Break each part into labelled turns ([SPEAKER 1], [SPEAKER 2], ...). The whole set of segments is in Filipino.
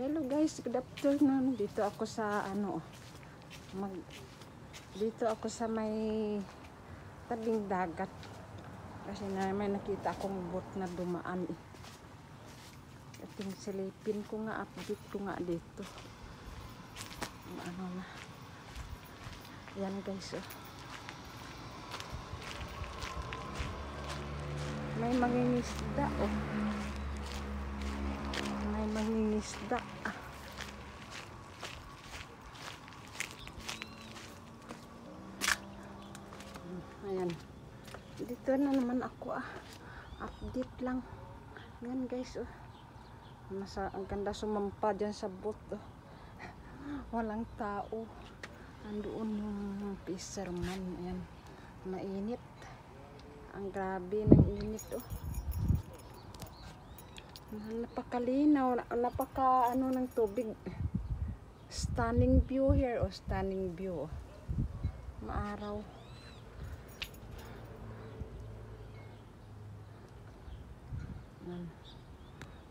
[SPEAKER 1] Hello guys, good afternoon. Dito ako sa dito ako sa may tabing dagat. Kasi may nakita akong boat na dumaan eh. Ating silipin ko nga, update ko nga dito. Na. Yan guys oh. May mangingisda oh. May mangingisda. Ayan. Dito na naman ako update lang. Yan guys oh. Ang ganda sumampa dyan sa boat oh. Walang tao. Andoon yung fisherman. Ayan. Mainit. Ang grabe ng init oh. Napakalinaw, napaka ng tubig. Stunning view here oh, stunning view oh. Maaraw.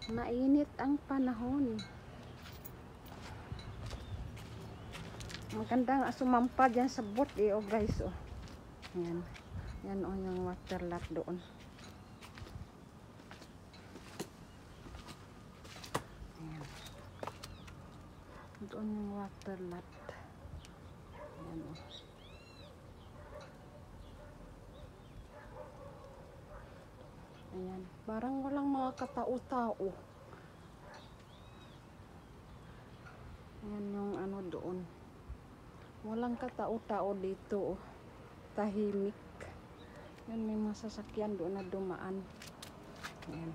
[SPEAKER 1] Mainit ang panahon. Magandang sumampa dyan sa boat eh oh guys oh. Yan. Yan oh yung water lot doon. Ayan. Doon yung water lot. Ayan oh. Ayan. Parang walang mga katao-tao. Ayan yung doon. Walang katao-tao dito oh. Tahimik. Yan, may masasakyan doon na dumaan. Ayan.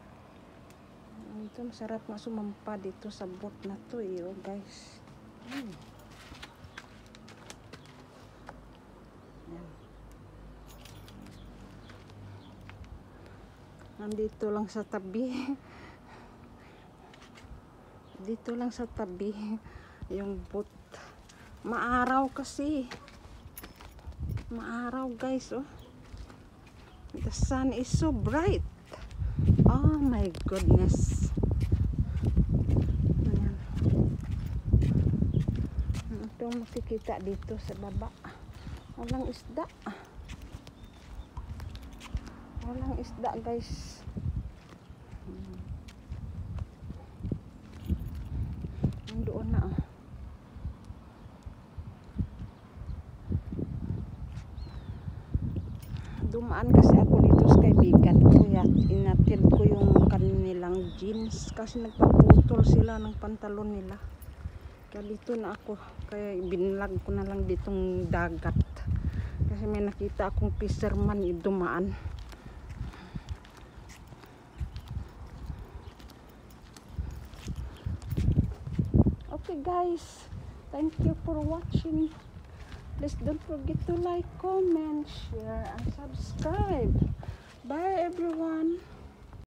[SPEAKER 1] Ito, masarap na sumampa dito sa boat na to eh, oh guys. Ayan. Nandito lang sa tabi. Dito lang sa tabi yung boat. Maaraw kasi. Maaraw guys oh. The sun is so bright. Oh my goodness. Ayan. Ito makikita dito sa baba. Walang isda. Walang isda guys. Doon na oh. Dumaan kasi ako dito sa kaibigan ko. Inatid ko yung kanilang jeans kasi nagpaputol sila ng pantalon nila. Kaya dito na ako. Kaya binlag ko na lang ditong dagat. Kasi may nakita akong fisherman dumaan. Okay guys, thank you for watching. Please don't forget to like, comment, share, and subscribe. Bye everyone.